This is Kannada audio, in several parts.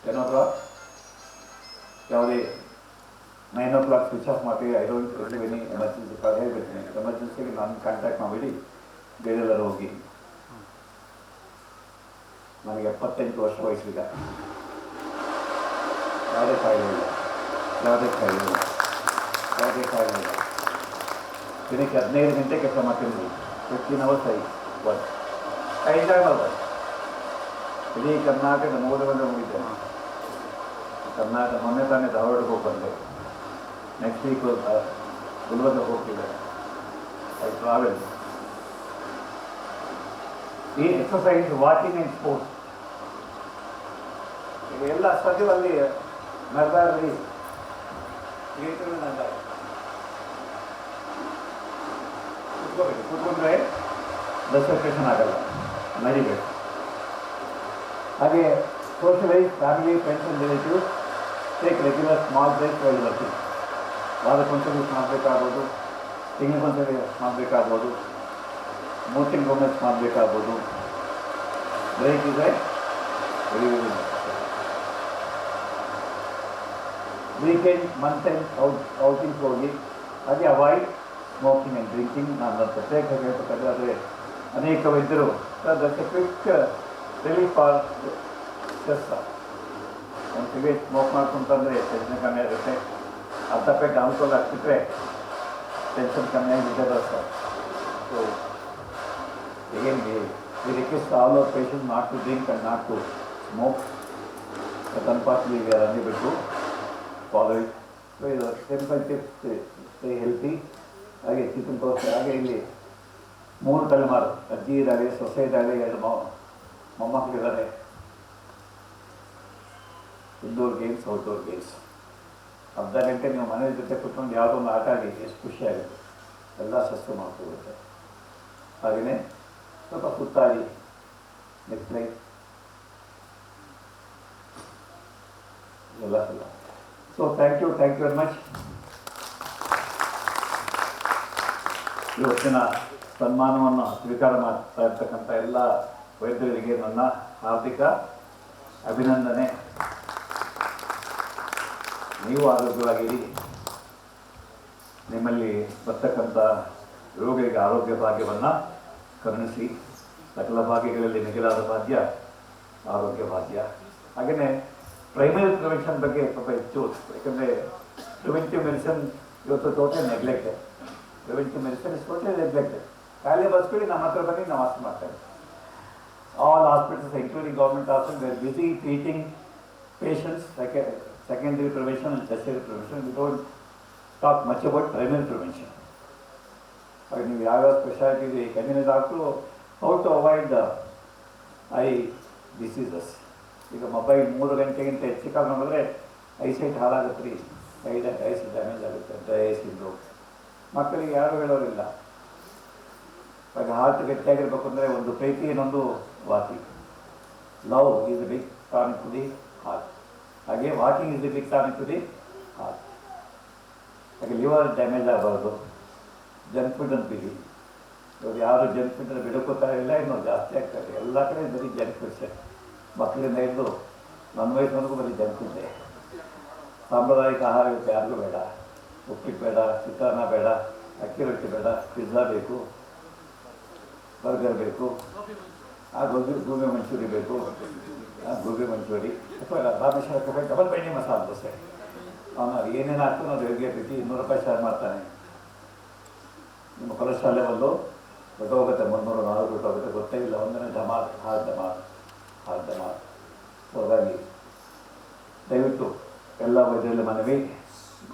10 o'clock ಯಾವುದೇ 9 o'clock ಸ್ವಿಚ್ ಆಫ್ ಮಾಡಿ I don't any emergency call ಹೇಳ್ಬಿಡ್ತೀನಿ. ಎಮರ್ಜೆನ್ಸಿಗೆ ನಾನು ಕಾಂಟ್ಯಾಕ್ಟ್ ಮಾಡಿಬಿಡಿ ಬೇರೆಲ್ಲರೂ ಹೋಗಿ. ನನಗೆ 78 ವರ್ಷ ವಯಸ್ಸಿಲ್ಲ, ಯಾವುದೇ ಕಾಯಿಲೆ ಇಲ್ಲ, ಯಾವುದೇ ಕಾಯಿಲೆ ಇಲ್ಲ, ಯಾವುದೇ ಕಾಯಿಲೆ ಇಲ್ಲ. ದಿನಕ್ಕೆ 15 ಗಂಟೆ ಕೆಲಸ ಮಾಡ್ತೀನಿ, 15 hours ವರ್ಕ್. ಐ ಎಂಜಾಯ್ ಮಾಡ್ಬೋದು. ಇಡೀ ಕರ್ನಾಟಕ ಮೂಲವನ್ನು ಮುಗಿದ್ದೇನೆ. ಕರ್ನಾಟಕ ಮೊನ್ನೆ ತಾನೇ ಧಾರವಾಡಕ್ಕೆ ಹೋಗಿ ಬಂದೆ. ನೆಕ್ಸ್ಟ್ ವೀಕ್ ಗುಲ್ಬರ್ಗ ಹೋಗ್ತಿದ್ದೆ. I travel. ಈ ಎಕ್ಸಸೈಸ್, ವಾಕಿಂಗ್ ಆ್ಯಂಡ್ ಸ್ಪೋರ್ಟ್ಸ್ ಇವೆಲ್ಲ ಸದ್ಯದಲ್ಲಿ ನರ್ದಾರಿ ನರ್ದಾರಿ ಕೂತ್ಕೊಂಡ್ರೆ ಬ್ಲಡ್ ಸರ್ಕ್ಯುಲೇಷನ್ ಆಗಲ್ಲ, ನಡಿಬೇಕು. ಹಾಗೆ socialise family, friends and relatives, take regular small break while working. ವಾರಕ್ಕೊಂದ್ಸರಿ ಮಾಡಬೇಕಾಗ್ಬೋದು, ತಿಂಗಳಿಗೊಂದ್ಸರಿ ಮಾಡಬೇಕಾಗ್ಬೋದು, 3 ತಿಂಗಳಿಗೊಮ್ಮೆ ಮಾಡಬೇಕಾಗ್ಬೋದು. ಬ್ರೇಕ್ ಇದೆ ವೀಕೆಂಡ್, ಮಂತ್ ಎಂಡ್ ಔಟಿಂಗ್ಸ್ ಹೋಗಿ. ಹಾಗೆ ಅವಾಯ್ಡ್ ಸ್ಮೋಕಿಂಗ್ ಆ್ಯಂಡ್ ಡ್ರಿಂಕಿಂಗ್. ನಾನು ಪ್ರತ್ಯೇಕ ಹೇಳ್ಬೇಕಾದ್ರೆ ಆದರೆ ಅನೇಕ ವೈದ್ಯರು that's a quick relief for stress. ಒಂದು ಸಿಗರೇಟ್ ಸ್ಮೋಕ್ ಮಾಡ್ಕೊಂತಂದರೆ ಟೆನ್ಷನ್ ಕಮ್ಮಿ ಆಗುತ್ತೆ. ಅರ್ಧ ಪೇಟ್ ಆಲ್ಕೋಹಾಲ್ ಹಾಕ್ಬಿಟ್ರೆ ಟೆನ್ಷನ್ ಕಮ್ಮಿ ಆಗಿಬಿಟ್ಟೆ sir. So again we request all our patients not to drink and not to smoke, but unfortunately we are unable to follow it. So simple tips to stay healthy. ಹಾಗೆ ಚಿಕ್ಕಕೋಸ್ಕರ ಹಾಗೆ ಇಲ್ಲಿ 3 ತಲೆಮಾರು, ಅಜ್ಜಿ ಇದ್ದಾವೆ, ಸೊಸೆ ಇದ್ದಾವೆ, 2 ಮೊಮ್ಮಕ್ಕಳಿದ್ದಾರೆ. Indoor games, outdoor games. ಅರ್ಧ ಗಂಟೆ ನೀವು ಮನೆ ಜೊತೆ ಕುತ್ಕೊಂಡು ಯಾವುದೋ ಒಂದು ಆಟ ಆಡಿ ಎಷ್ಟು ಖುಷಿಯಾಗುತ್ತೆ. ಎಲ್ಲ ಸಸ್ತು ಮಾಡ್ಕೊಬಿಡುತ್ತೆ. ಹಾಗೆಯೇ ಸ್ವಲ್ಪ ಸುತ್ತಾಡಿ. ನೆಕ್ಸ್ಟ್ ಲೈಫ್ ಎಲ್ಲ ಸಲ್ಲ. So thank you very much. ಇವತ್ತಿನ ಸನ್ಮಾನವನ್ನು ಸ್ವೀಕಾರ ಮಾಡ್ತಾ ಇರ್ತಕ್ಕಂಥ ಎಲ್ಲ ವೈದ್ಯರಿಗೆ ನನ್ನ ಹಾರ್ದಿಕ ಅಭಿನಂದನೆ. ನೀವು ಆರೋಗ್ಯವಾಗಿರಿ. ನಿಮ್ಮಲ್ಲಿ ಬರ್ತಕ್ಕಂಥ ರೋಗಿಗಳಿಗೆ ಆರೋಗ್ಯ ಭಾಗ್ಯವನ್ನು ಕರುಣಿಸಿ. ಸಕಲ ಭಾಗ್ಯಗಳಲ್ಲಿ ಮಿಗಿಲಾದ ಭಾಗ್ಯ ಆರೋಗ್ಯ ಭಾಗ್ಯ. ಹಾಗೆಯೇ ಪ್ರೈಮರಿ ಪ್ರಿವೆನ್ಷನ್ ಬಗ್ಗೆ ಸ್ವಲ್ಪ ಹೆಚ್ಚು, ಯಾಕಂದರೆ ಪ್ರಿವೆಂಟಿವ್ ಮೆಡಿಸಿನ್ ಇವತ್ತು total neglected. Preventive medicine is total neglected. ಕಾಯಿಲೆ ಬರ್ಸ್ಕೊಳ್ಳಿ, ನಮ್ಮ ಹತ್ರ ಬನ್ನಿ, ನಾವು ವಾಸ ಮಾಡ್ತೇವೆ. All hospitals including government hospital we are busy treating patients secondary prevention and tertiary prevention. We don't talk much about primary prevention. ಹಾಗೆ ನೀವು ಯಾವ್ಯಾವ ಸ್ಪೆಷಾಲಿಟಿ ಇದೆ, ಕಣ್ಣಿನ doctor how to avoid eye diseases. ಈಗ ಮೊಬೈಲ್ 3 ಗಂಟೆಗಿಂತ ಹೆಚ್ಚು ಕಾಲ ನೋಡಿದ್ರೆ ಐಸೈಟ್ ಹಾಳಾಗುತ್ತೆ ರೀ, ಐಸ್ ಡ್ಯಾಮೇಜ್ ಆಗುತ್ತೆ, ಡ್ರೈ ಐಸ್ ಸಿಂಡ್ರೋಮ್. ಮಕ್ಕಳಿಗೆ ಯಾರು ಹೇಳೋರಿಲ್ಲ. ಹಾಗೆ ಹಾರ್ಟ್ ಗಟ್ಟಿಯಾಗಿರ್ಬೇಕು ಅಂದರೆ ಒಂದು ಪ್ರೀತಿ, ಇನ್ನೊಂದು walking. Love is a big tonic to the heart. ಹಾಗೆ walking is the big tonic to the heart. ಹಾಗೆ ಲಿವರ್ ಡ್ಯಾಮೇಜ್ ಆಗಬಾರ್ದು. ಜಂಕ್ ಫುಡ್ ಅಂತ ಬಿಡಿ. ಇವಾಗ ಯಾರು ಜಂಕ್ ಫುಡ್ ಬಿಡೋಕೋತಾ ಇಲ್ಲ, ಇನ್ನೂ ಜಾಸ್ತಿ ಆಗ್ತಾರೆ. ಎಲ್ಲ ಕಡೆ ಬರೀ ಜಂಕ್ ಫುಡ್ಸೇ. ಮಕ್ಕಳಿಂದ ಹಿಡಿದು ನನ್ನ ವಯಸ್ಸಿನವರೆಗೂ ಬರೀ ಜಂಕ್ ಫುಡ್ಡೇ. ಸಾಂಪ್ರದಾಯಿಕ ಆಹಾರ ಇವತ್ತು ಯಾರಿಗೂ ಬೇಡ. ಉಪ್ಪಿಟ್ಟು ಬೇಡ, ಚಿತ್ರಾನ್ನ ಬೇಡ, ಅಕ್ಕಿ ರೊಟ್ಟಿ ಬೇಡ, ಪಿಜ್ಜಾ ಬೇಕು, ಬರ್ಗರ್ ಬೇಕು, ಗೋಬಿ ಮಂಚೂರಿ ಬೇಕು, ಗೋಬಿ ಮಂಚೂರಿ ಅಥವಾ ರಾಮೇಶ್ವರ ಕಡೆ ಡಬಲ್ ಪೈನಿ ಮಸಾಲೆ ದೋಸೆ. ಅವನು ಏನೇನು ಹಾಕ್ತಾನೋ ಅದು ಹೇಗೆ ರೀತಿ 200 ರೂಪಾಯಿ ಚಾರ್ಜ್ ಮಾಡ್ತಾನೆ. ನಿಮ್ಮ ಕೊಲೆಸ್ಟ್ರಾಲ್ ಲೆವೆಲ್ಲು ಹೊಟ್ಟೋಗುತ್ತೆ, 300-400 ಹೊಟ್ಟೋಗುತ್ತೆ, ಗೊತ್ತೇ ಇಲ್ಲ. ಒಂದನೇ ಧಮಾರ್ ಹಾರ್ಟ್ ಧಮಾರ್. ಸೊ ಹಾಗಾಗಿ ದಯವಿಟ್ಟು ಎಲ್ಲ ವೈದ್ಯರಲ್ಲಿ ಮನವಿ,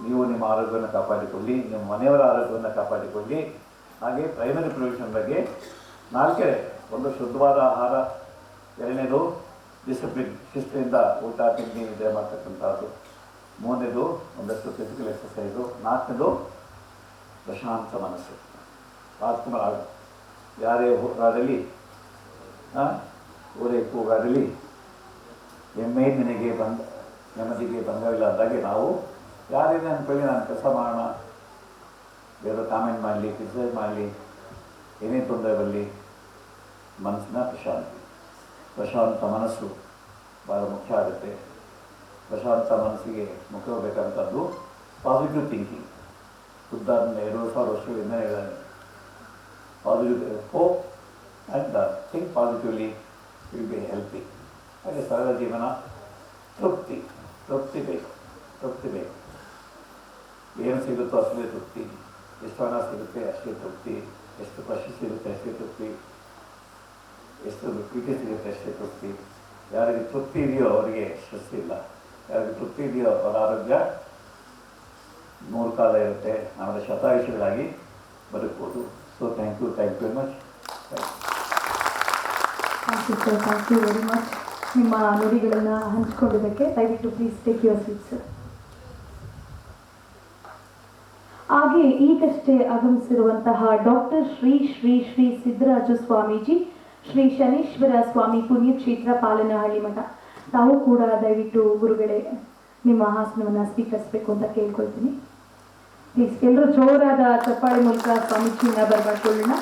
ನೀವು ನಿಮ್ಮ ಆರೋಗ್ಯವನ್ನು ಕಾಪಾಡಿಕೊಳ್ಳಿ, ನಿಮ್ಮ ಮನೆಯವರ ಆರೋಗ್ಯವನ್ನು ಕಾಪಾಡಿಕೊಳ್ಳಿ. ಹಾಗೆ ಪ್ರೈಮರಿ ಪ್ರಿವೆನ್ಷನ್ ಬಗ್ಗೆ 4 ಒಂದು ಶುದ್ಧವಾದ ಆಹಾರ, 2ನೇದು ಡಿಸಿಪ್ಲಿನ್, ಶಿಸ್ತಿನಿಂದ ಊಟ ತಿಂಡಿ ನಿದ್ರೆ ಮಾಡ್ತಕ್ಕಂಥದ್ದು, 3ನೇದು ಒಂದಷ್ಟು ಫಿಸಿಕಲ್ ಎಕ್ಸಸೈಸು, 4ನೇದು ಪ್ರಶಾಂತ ಮನಸ್ಸು. ರಾಜ್ಕುಮಾರ್ ಯಾರೇ ಹೋರಾಡಲಿ, ಊರೇ ಕೂಗಾಡಲಿ, ಎಮ್ಮೆ ನಿನಗೆ ನೆಮ್ಮದಿಗೆ ಭಂಗವಿಲ್ಲ ಅಂದಾಗೆ ನಾವು ಯಾರೇನೇ ಅಂದ್ಕೊಳ್ಳಿ, ನಾನು ಕೆಲಸ ಮಾಡೋಣ, ಬೇರೆ ಕಾಮೆಂಟ್ ಮಾಡಲಿ, ಕ್ರಿಟಿಸೈಸ್ ಮಾಡಲಿ, ಏನೇ ತೊಂದರೆ ಬರಲಿ, ಮನಸ್ಸಿನ ಪ್ರಶಾಂತ ಮನಸ್ಸು ಭಾಳ ಮುಖ್ಯ ಆಗುತ್ತೆ. ಪ್ರಶಾಂತ ಮನಸ್ಸಿಗೆ ಮುಖಬೇಕಂತದ್ದು ಪಾಸಿಟಿವ್ ಥಿಂಕಿಂಗ್. ಬುದ್ಧನ 2000 ವರ್ಷಗಳಿಂದ ಹೇಳಿದ್ದಾನೆ, positive hope and think positively will be healthy. ಹಾಗೆ ಸರಳ ಜೀವನ, ತೃಪ್ತಿ ಬೇಕು, ತೃಪ್ತಿ ಬೇಕು. ಏನು ಸಿಗುತ್ತೋ ಅಷ್ಟೇ ತೃಪ್ತಿ, ಎಷ್ಟು ಹಣ ಸಿಗುತ್ತೆ ಅಷ್ಟೇ ತೃಪ್ತಿ, ಎಷ್ಟು ಪ್ರಶಸ್ತಿ ಸಿಗುತ್ತೆ ಅಷ್ಟೇ ತೃಪ್ತಿ, ಎಷ್ಟು ಪ್ರೀತಿ ಸಿಗುತ್ತೆ ಅಷ್ಟೇ ತೃಪ್ತಿ. ಯಾರಿಗೆ ತೃಪ್ತಿ ಇದೆಯೋ ಅವರಿಗೆ ಸ್ಟ್ರೆಸ್ ಇಲ್ಲ, ಯಾರಿಗೆ ತೃಪ್ತಿ ಇದೆಯೋ ಅವರ ಆರೋಗ್ಯ 100 ಕಾಲ ಇರುತ್ತೆ, ಆಮೇಲೆ ಶತಾಯುಷಿಗಳಾಗಿ ಬದುಕ್ಬೋದು. So thank you very much. Thank you very much. ನಿಮ್ಮ ನುಡಿಗಳನ್ನು ಹಂಚಿಕೊಂಡಿದ್ದಕ್ಕೆ ದಯವಿಟ್ಟು please take your seat sir. ಹಾಗೆ ಈಗಷ್ಟೇ ಆಗಮಿಸಿರುವಂತಹ ಡಾಕ್ಟರ್ ಶ್ರೀ ಶ್ರೀ ಶ್ರೀ ಸಿದ್ದರಾಜ ಸ್ವಾಮೀಜಿ, ಶ್ರೀ ಶನೀಶ್ವರ ಸ್ವಾಮಿ ಪುಣ್ಯಕ್ಷೇತ್ರ ಪಾಲನಹಳ್ಳಿ ಮಠ, ತಾವು ಕೂಡ ದಯವಿಟ್ಟು ಗುರುಗಳೇ ನಿಮ್ಮ ಆಸನವನ್ನು ಸ್ವೀಕರಿಸಬೇಕು ಅಂತ ಕೇಳ್ಕೊಳ್ತೀನಿ. ಪ್ಲೀಸ್ ಎಲ್ಲರೂ ಜೋರಾದ ಚಪ್ಪಾಳೆ ಮೂಲಕ ಸ್ವಾಮೀಜಿಯಿಂದ ಬರಮಾಡ್ಕೊಳ್ಳೋಣ.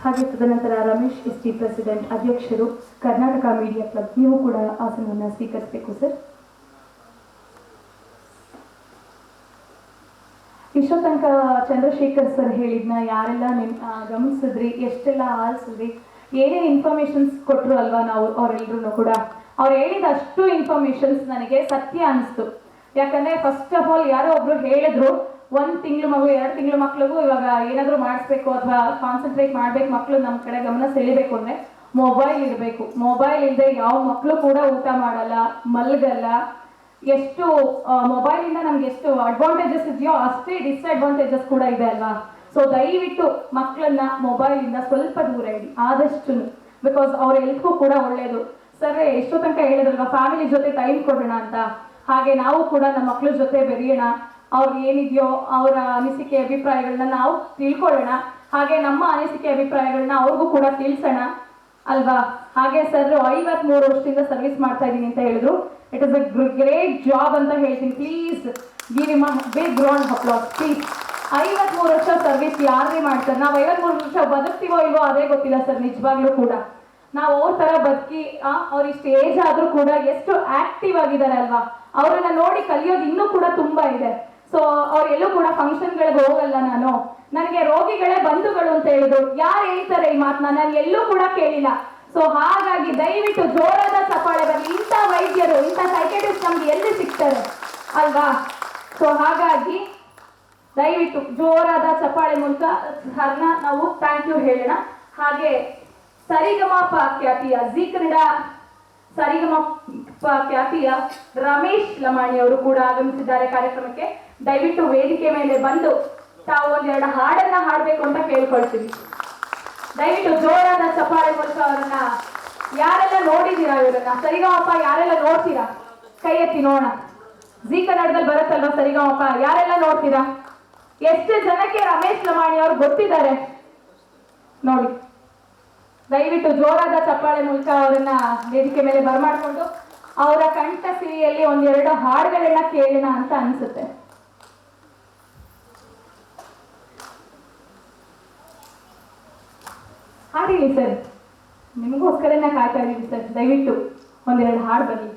ಹಾಗೆ ತದನಂತರ ರಮೇಶ್ ಎಸ್ ಟಿ ಪ್ರೆಸಿಡೆಂಟ್, ಅಧ್ಯಕ್ಷರು, ಕರ್ನಾಟಕ ಮೀಡಿಯಾ ಕ್ಲಬ್, ನೀವು ಕೂಡ ಆಸನವನ್ನು ಸ್ವೀಕರಿಸಬೇಕು ಸರ್. ಇಷ್ಟೋ ತನಕ ಚಂದ್ರಶೇಖರ್ ಸರ್ ಹೇಳಿದ್ನ ಯಾರೆಲ್ಲ ಗಮನಿಸಿದ್ರಿ, ಎಷ್ಟೆಲ್ಲ ಆಲಿಸಿದ್ರಿ, ಏನೇನು ಇನ್ಫಾರ್ಮೇಶನ್ಸ್ ಕೊಟ್ಟರು ಅಲ್ವಾ ನಾವು ಅವರೆಲ್ಲರೂ ಕೂಡ. ಅವ್ರು ಹೇಳಿದ ಅಷ್ಟು ಇನ್ಫಾರ್ಮೇಶನ್ಸ್ ನನಗೆ ಸತ್ಯ ಅನಿಸ್ತು. ಯಾಕಂದರೆ ಫಸ್ಟ್ ಆಫ್ ಆಲ್ ಯಾರೋ ಒಬ್ರು ಹೇಳಿದ್ರು, 1 ತಿಂಗಳು ಮಗು 2 ತಿಂಗಳು ಮಕ್ಳಿಗೂ ಇವಾಗ ಏನಾದರೂ ಮಾಡಿಸ್ಬೇಕು ಅಥವಾ ಕಾನ್ಸಂಟ್ರೇಟ್ ಮಾಡಬೇಕು, ಮಕ್ಕಳು ನಮ್ಮ ಕಡೆ ಗಮನ ಸೆಳಿಬೇಕು ಅಂದರೆ ಮೊಬೈಲ್ ಇರಬೇಕು. ಮೊಬೈಲ್ ಇಲ್ಲದೆ ಯಾವ ಮಕ್ಕಳು ಕೂಡ ಊಟ ಮಾಡಲ್ಲ, ಮಲಗಲ್ಲ. ಎಷ್ಟು ಮೊಬೈಲಿಂದ ನಮ್ಗೆ ಎಷ್ಟು ಅಡ್ವಾಂಟೇಜಸ್ ಇದೆಯೋ ಅಷ್ಟೇ ಡಿಸ್ಅಡ್ವಾಂಟೇಜಸ್ ಕೂಡ ಇದೆ ಅಲ್ವಾ. ಸೊ ದಯವಿಟ್ಟು ಮಕ್ಕಳನ್ನ ಮೊಬೈಲಿಂದ ಸ್ವಲ್ಪ ದೂರ ಇಡಿ ಆದಷ್ಟು, ಬಿಕಾಸ್ ಅವ್ರ ಹೆಲ್ತ್ಗೂ ಕೂಡ ಒಳ್ಳೆಯದು. ಸರ್ ಎಷ್ಟೋ ತನಕ ಹೇಳಿದ್ರಲ್ವ ಫ್ಯಾಮಿಲಿ ಜೊತೆ ಟೈಮ್ ಕೊಡೋಣ ಅಂತ, ಹಾಗೆ ನಾವು ಕೂಡ ನಮ್ಮ ಮಕ್ಕಳ ಜೊತೆ ಬೆರೆಯೋಣ, ಅವ್ರಿಗೆ ಏನಿದೆಯೋ ಅವರ ಅನಿಸಿಕೆ ಅಭಿಪ್ರಾಯಗಳನ್ನ ನಾವು ತಿಳ್ಕೊಳ್ಳೋಣ, ಹಾಗೆ ನಮ್ಮ ಅನಿಸಿಕೆ ಅಭಿಪ್ರಾಯಗಳನ್ನ ಅವ್ರಿಗೂ ಕೂಡ ತಿಳಿಸೋಣ ಅಲ್ವಾ. ಹಾಗೆ ಸರ್ 53 ವರ್ಷದಿಂದ ಸರ್ವಿಸ್ ಮಾಡ್ತಾ ಇದ್ದೀನಿ ಅಂತ ಹೇಳಿದ್ರು. It is a great job ಅಂತ ಹೇಳ್ತೀನಿ. Please give him a big round of applause please. 53 ವರ್ಷ ಸರ್ವಿಸ್ ಯಾರೇ ಮಾಡ್ತಾರೆ. ನಾವು 53 ವರ್ಷ ಬದುಕ್ತೀವೋ ಇಲ್ವೋ ಅದೇ ಗೊತ್ತಿಲ್ಲ ಸರ್, ನಿಜವಾಗ್ಲೂ ಕೂಡ. ನಾವು ಅವ್ರ ಥರ ಬದುಕಿ ಅವ್ರು ಇಷ್ಟು ಏಜ್ ಆದರೂ ಕೂಡ ಎಷ್ಟು ಆಕ್ಟಿವ್ ಆಗಿದ್ದಾರೆ ಅಲ್ವಾ. ಅವರನ್ನ ನೋಡಿ ಕಲಿಯೋದು ಇನ್ನೂ ಕೂಡ ತುಂಬ ಇದೆ. ಸೊ ಅವ್ರೆಲ್ಲೂ ಕೂಡ ಫಂಕ್ಷನ್ಗಳಿಗೆ ಹೋಗಲ್ಲ. ನನಗೆ ರೋಗಿಗಳೇ ಬಂಧುಗಳು ಅಂತ ಹೇಳಿದ್ರು. ಯಾರು ಹೇಳ್ತಾರೆ ಈ ಮಾತನ್ನ? ನಾನು ಎಲ್ಲೂ ಕೂಡ ಕೇಳಿಲ್ಲ. ಸೊ ಹಾಗಾಗಿ ದಯವಿಟ್ಟು ಜೋರಾದ ಚಪ್ಪಾಳೆ ಬರಲಿ. ಇಂಥ ವೈದ್ಯರು, ಇಂಥ ಸೈಕೆಟ್ರಿಸ್ಟ್ ನಮ್ಗೆ ಎಲ್ಲಿ ಸಿಗ್ತಾರೆ ಅಲ್ವಾ. ಸೊ ಹಾಗಾಗಿ ದಯವಿಟ್ಟು ಜೋರಾದ ಚಪ್ಪಾಳೆ ಮೂಲಕ ಸರ್ನ ನಾವು ಥ್ಯಾಂಕ್ ಯು ಹೇಳೋಣ. ಹಾಗೆ ಸರಿಗಮಪ ಖ್ಯಾತಿಯ ಜೀ ಕನ್ನಡ ಸರಿಗಮಪ ಖ್ಯಾತಿಯ ರಮೇಶ್ ಲಮಾಣಿ ಅವರು ಕೂಡ ಆಗಮಿಸಿದ್ದಾರೆ ಕಾರ್ಯಕ್ರಮಕ್ಕೆ. ದಯವಿಟ್ಟು ವೇದಿಕೆ ಮೇಲೆ ಬಂದು ತಾವು 1-2 ಹಾಡನ್ನ ಹಾಡಬೇಕು ಅಂತ ಕೇಳ್ಕೊಳ್ತೀವಿ. ದಯವಿಟ್ಟು ಜೋರಾದ ಚಪ್ಪಾಳೆ ಮೂಲಕ ಅವರನ್ನ, ಯಾರೆಲ್ಲ ನೋಡಿದ್ದೀರಾ ಇವರನ್ನ ಸರಿಗಮಪ, ಯಾರೆಲ್ಲ ನೋಡ್ತೀರಾ ಕೈ ಎತ್ತಿ ನೋಡೋಣ. ಜೀ ಕನ್ನಡದಲ್ಲಿ ಬರುತ್ತಲ್ವಾ ಸರಿಗಮಪ, ಯಾರೆಲ್ಲ ನೋಡ್ತೀರಾ? ಎಷ್ಟು ಜನಕ್ಕೆ ರಮೇಶ್ ಲಮಾಣಿ ಅವರು ಗೊತ್ತಿದ್ದಾರೆ ನೋಡಿ. ದಯವಿಟ್ಟು ಜೋರಾದ ಚಪ್ಪಾಳೆ ಮೂಲಕ ಅವರನ್ನ ವೇದಿಕೆ ಮೇಲೆ ಬರಮಾಡ್ಕೊಂಡು ಅವರ ಕಂಠ ಸಿರಿಯಲ್ಲಿ 1-2 ಹಾಡುಗಳನ್ನ ಕೇಳೋಣ ಅಂತ ಅನ್ಸುತ್ತೆ. ಹಾಡಿಲಿ ಸರ್, ನಿಮಗೋಸ್ಕರನೇ ಕಾಯ್ತಾ ಇದ್ದೀವಿ ಸರ್. ದಯವಿಟ್ಟು 1-2 ಹಾಡು ಬರಲಿ.